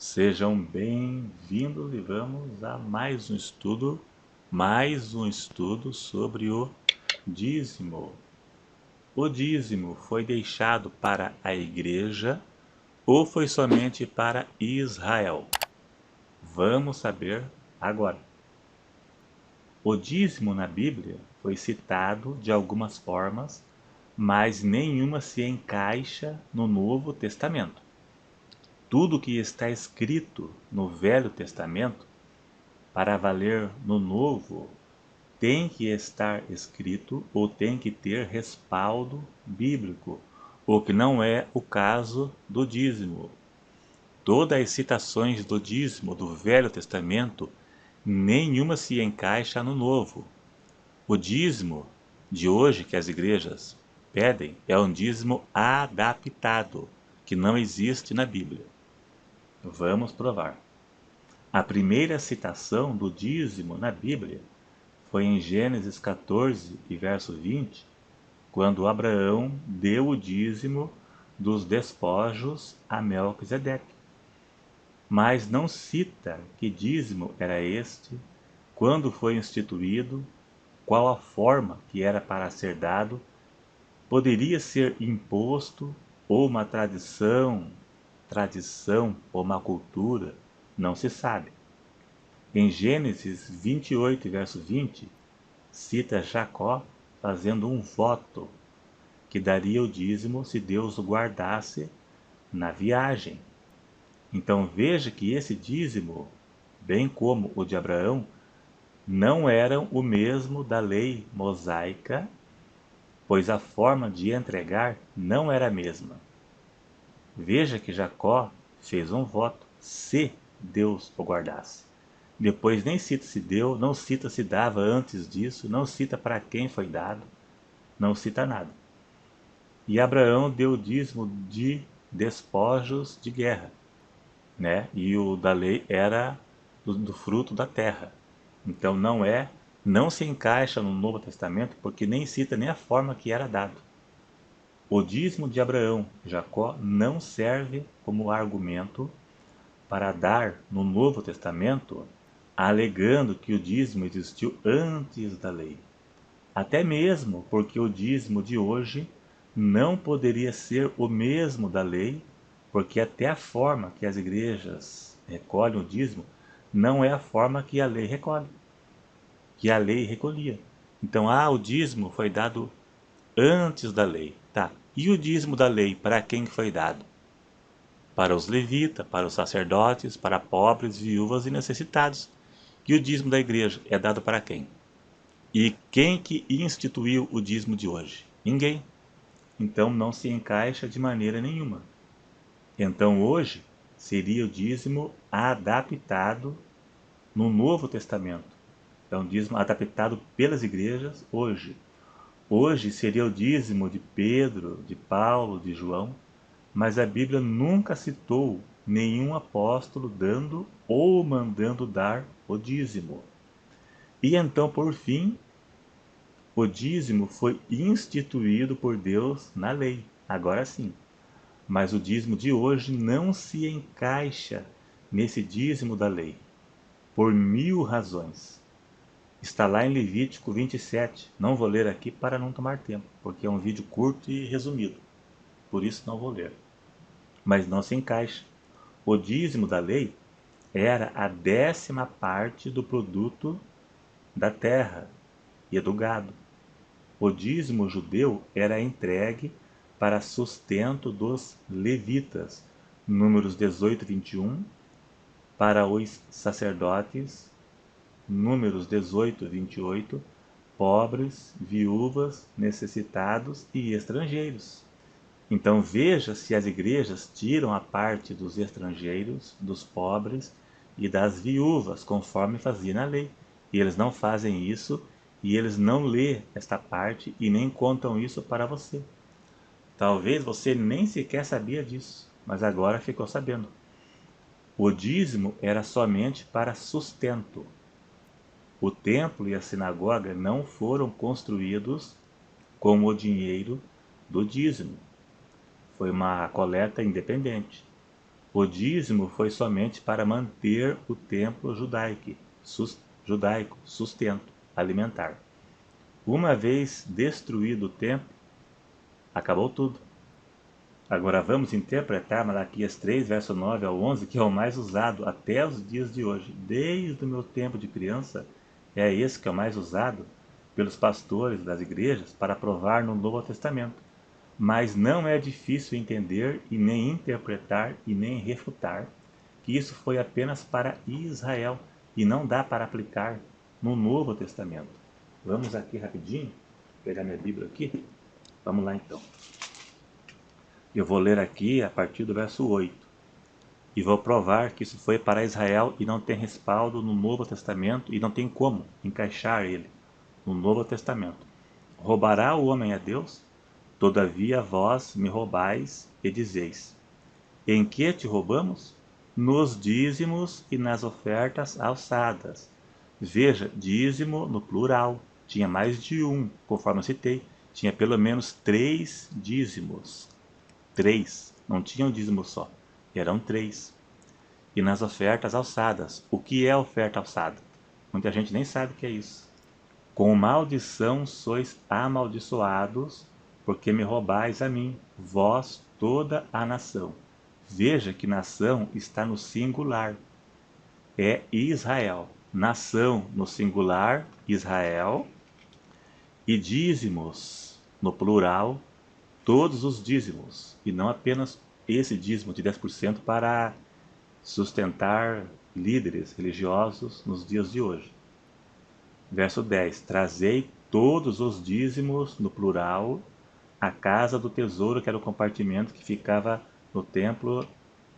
Sejam bem-vindos e vamos a mais um estudo sobre o dízimo. O dízimo foi deixado para a igreja ou foi somente para Israel? Vamos saber agora. O dízimo na Bíblia foi citado de algumas formas, mas nenhuma se encaixa no Novo Testamento. Tudo que está escrito no Velho Testamento, para valer no Novo, tem que estar escrito ou tem que ter respaldo bíblico, o que não é o caso do dízimo. Todas as citações do dízimo do Velho Testamento, nenhuma se encaixa no Novo. O dízimo de hoje que as igrejas pedem é um dízimo adaptado, que não existe na Bíblia. Vamos provar. A primeira citação do dízimo na Bíblia foi em Gênesis 14 e verso 20, quando Abraão deu o dízimo dos despojos a Melquisedeque. Mas não cita que dízimo era este, quando foi instituído, qual a forma que era para ser dado, poderia ser imposto ou uma tradição ou uma cultura, não se sabe. Em Gênesis 28, verso 20, cita Jacó fazendo um voto que daria o dízimo se Deus o guardasse na viagem. Então veja que esse dízimo, bem como o de Abraão, não eram o mesmo da lei mosaica, pois a forma de entregar não era a mesma. Veja que Jacó fez um voto se Deus o guardasse. Depois nem cita se deu, não cita se dava antes disso, não cita para quem foi dado, não cita nada. E Abraão deu o dízimo de despojos de guerra, né? E o da lei era do fruto da terra. Então não se encaixa no Novo Testamento porque nem cita nem a forma que era dado. O dízimo de Abraão e Jacó não serve como argumento para dar no Novo Testamento, alegando que o dízimo existiu antes da lei. Até mesmo porque o dízimo de hoje não poderia ser o mesmo da lei, porque até a forma que as igrejas recolhem o dízimo não é a forma que a lei recolhe, que a lei recolhia. Então, o dízimo foi dado antes da lei. Tá. E o dízimo da lei, para quem foi dado? Para os levitas, para os sacerdotes, para pobres, viúvas e necessitados. E o dízimo da igreja é dado para quem? E quem que instituiu o dízimo de hoje? Ninguém. Então não se encaixa de maneira nenhuma. Então hoje seria o dízimo adaptado no Novo Testamento. É um dízimo adaptado pelas igrejas hoje. Hoje seria o dízimo de Pedro, de Paulo, de João, mas a Bíblia nunca citou nenhum apóstolo dando ou mandando dar o dízimo. E então, por fim, o dízimo foi instituído por Deus na lei, agora sim. Mas o dízimo de hoje não se encaixa nesse dízimo da lei, por 1000 razões. Está lá em Levítico 27. Não vou ler aqui para não tomar tempo, porque é um vídeo curto e resumido. Por isso não vou ler. Mas não se encaixa. O dízimo da lei era a 10ª parte do produto da terra e do gado. O dízimo judeu era entregue para sustento dos levitas, Números 18 e 21, para os sacerdotes, Números 18 e 28, pobres, viúvas, necessitados e estrangeiros. Então veja se as igrejas tiram a parte dos estrangeiros, dos pobres e das viúvas, conforme fazia na lei. E eles não fazem isso, e eles não lêem esta parte e nem contam isso para você. Talvez você nem sequer sabia disso, mas agora ficou sabendo. O dízimo era somente para sustento. O templo e a sinagoga não foram construídos com o dinheiro do dízimo. Foi uma coleta independente. O dízimo foi somente para manter o templo judaico, sustento alimentar. Uma vez destruído o templo, acabou tudo. Agora vamos interpretar Malaquias 3, verso 9 ao 11, que é o mais usado até os dias de hoje. Desde o meu tempo de criança, é esse que é o mais usado pelos pastores das igrejas para provar no Novo Testamento. Mas não é difícil entender e nem interpretar e nem refutar que isso foi apenas para Israel e não dá para aplicar no Novo Testamento. Vamos aqui rapidinho, pegar minha Bíblia aqui. Vamos lá então. Eu vou ler aqui a partir do verso 8. E vou provar que isso foi para Israel e não tem respaldo no Novo Testamento e não tem como encaixar ele no Novo Testamento. Roubará o homem a Deus? Todavia vós me roubais e dizeis: em que te roubamos? Nos dízimos e nas ofertas alçadas. Veja, dízimo no plural. Tinha mais de um, conforme eu citei. Tinha pelo menos 3 dízimos. 3. Não tinha um dízimo só. Eram 3. E nas ofertas alçadas. O que é oferta alçada? Muita gente nem sabe o que é isso. Com maldição sois amaldiçoados, porque me roubais a mim, vós toda a nação. Veja que nação está no singular. É Israel. Nação no singular, Israel. E dízimos no plural, todos os dízimos. E não apenas esse dízimo de 10% para sustentar líderes religiosos nos dias de hoje. Verso 10. Trazei todos os dízimos no plural à casa do tesouro, que era o compartimento que ficava no templo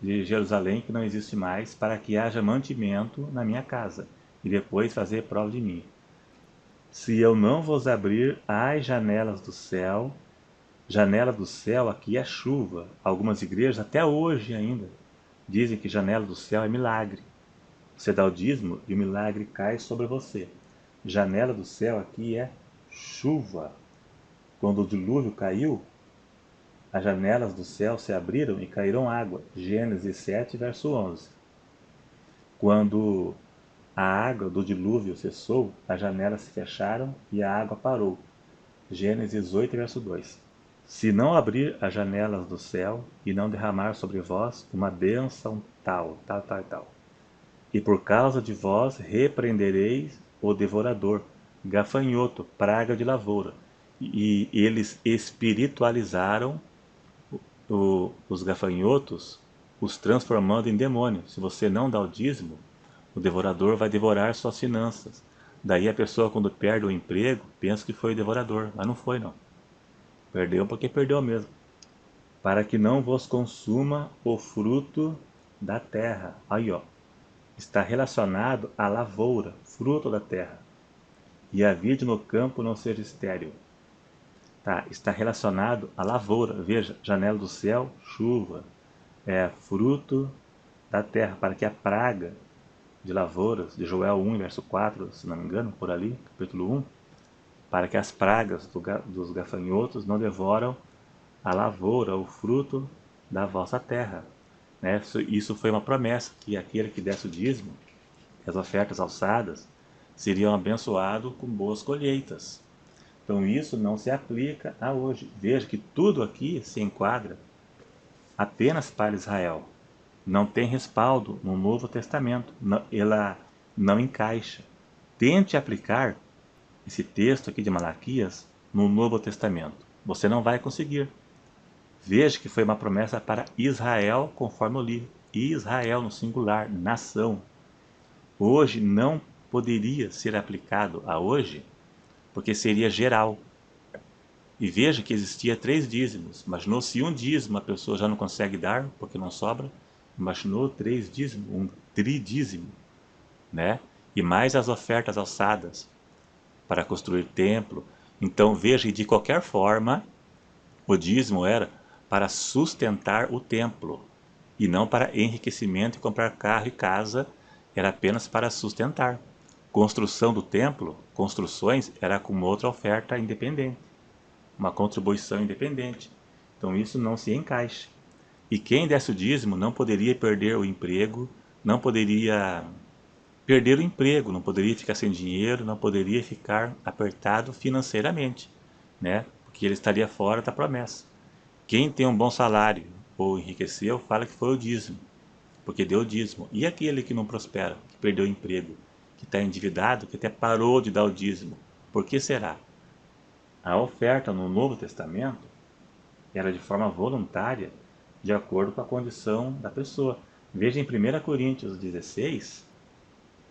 de Jerusalém, que não existe mais, para que haja mantimento na minha casa, e depois fazer prova de mim. Se eu não vos abrir as janelas do céu, janela do céu aqui é chuva. Algumas igrejas, até hoje ainda, dizem que janela do céu é milagre. Você dá o dízimo e o milagre cai sobre você. Janela do céu aqui é chuva. Quando o dilúvio caiu, as janelas do céu se abriram e caíram água. Gênesis 7, verso 11. Quando a água do dilúvio cessou, as janelas se fecharam e a água parou. Gênesis 8, verso 2. Se não abrir as janelas do céu e não derramar sobre vós uma bênção tal. E por causa de vós repreendereis o devorador, gafanhoto, praga de lavoura. E eles espiritualizaram os gafanhotos, os transformando em demônios. Se você não dá o dízimo, o devorador vai devorar suas finanças. Daí a pessoa, quando perde o emprego, pensa que foi o devorador, mas não foi não. Perdeu porque perdeu mesmo. Para que não vos consuma o fruto da terra. Aí ó, está relacionado à lavoura, fruto da terra. E a vide no campo não seja estéril. Tá, está relacionado à lavoura. Veja, janela do céu, chuva. É fruto da terra, para que a praga de lavouras, de Joel 1, verso 4, se não me engano, por ali, capítulo 1, para que as pragas dos gafanhotos não devoram a lavoura, o fruto da vossa terra. Né? Isso foi uma promessa, que aquele que desse o dízimo, as ofertas alçadas, seriam abençoados com boas colheitas. Então isso não se aplica a hoje. Veja que tudo aqui se enquadra apenas para Israel. Não tem respaldo no Novo Testamento. Ela não encaixa. Tente aplicar esse texto aqui de Malaquias no Novo Testamento. Você não vai conseguir. Veja que foi uma promessa para Israel, conforme eu li. Israel no singular, nação. Hoje não poderia ser aplicado a hoje, porque seria geral. E veja que existia 3 dízimos. Imaginou se um dízimo a pessoa já não consegue dar, porque não sobra. Imaginou 3 dízimos, um tridízimo, né? E mais as ofertas alçadas para construir templo. Então veja, e de qualquer forma, o dízimo era para sustentar o templo, e não para enriquecimento e comprar carro e casa, era apenas para sustentar. Construção do templo, construções, era com outra oferta independente, uma contribuição independente. Então isso não se encaixa. E quem desse o dízimo não poderia perder o emprego, não poderia perder o emprego, não poderia ficar sem dinheiro, não poderia ficar apertado financeiramente, né? Porque ele estaria fora da promessa. Quem tem um bom salário ou enriqueceu, fala que foi o dízimo, porque deu o dízimo. E aquele que não prospera, que perdeu o emprego, que está endividado, que até parou de dar o dízimo, por que será? A oferta no Novo Testamento era de forma voluntária, de acordo com a condição da pessoa. Veja em 1 Coríntios 16,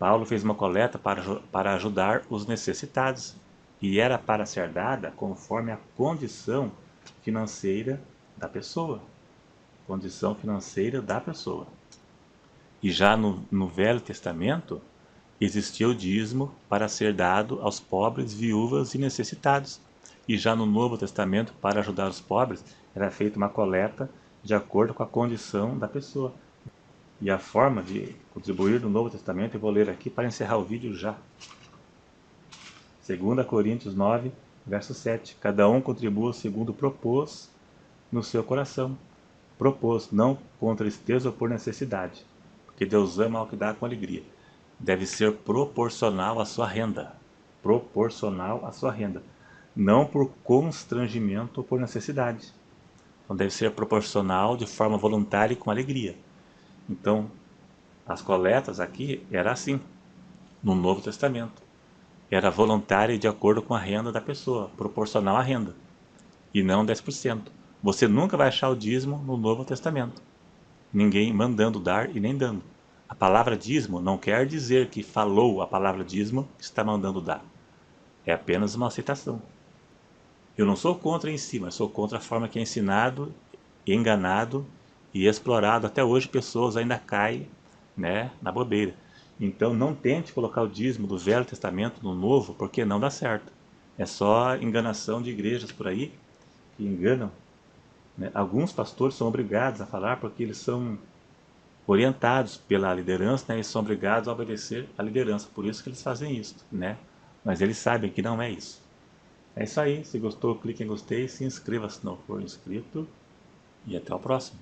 Paulo fez uma coleta para ajudar os necessitados, e era para ser dada conforme a condição financeira da pessoa. Condição financeira da pessoa. E já no Velho Testamento, existia o dízimo para ser dado aos pobres, viúvas e necessitados. E já no Novo Testamento, para ajudar os pobres, era feita uma coleta de acordo com a condição da pessoa. E a forma de contribuir no Novo Testamento, eu vou ler aqui para encerrar o vídeo já. 2 Coríntios 9, verso 7. Cada um contribua segundo propôs no seu coração. Propôs, não com tristeza ou por necessidade, porque Deus ama ao que dá com alegria. Deve ser proporcional à sua renda. Proporcional à sua renda. Não por constrangimento ou por necessidade. Então deve ser proporcional de forma voluntária e com alegria. Então, as coletas aqui era assim, no Novo Testamento. Era voluntária e de acordo com a renda da pessoa, proporcional à renda. E não 10%. Você nunca vai achar o dízimo no Novo Testamento. Ninguém mandando dar e nem dando. A palavra dízimo não quer dizer que falou a palavra dízimo que está mandando dar. É apenas uma aceitação. Eu não sou contra em si, mas sou contra a forma que é ensinado, enganado e explorado. Até hoje pessoas ainda caem, né, na bobeira. Então não tente colocar o dízimo do Velho Testamento no Novo, porque não dá certo. É só enganação de igrejas por aí que enganam, né? Alguns pastores são obrigados a falar porque eles são orientados pela liderança, né? Eles são obrigados a obedecer à liderança, por isso que eles fazem isso, né? Mas eles sabem que não é isso. É isso aí, se gostou, clique em gostei, se inscreva se não for inscrito e até o próximo.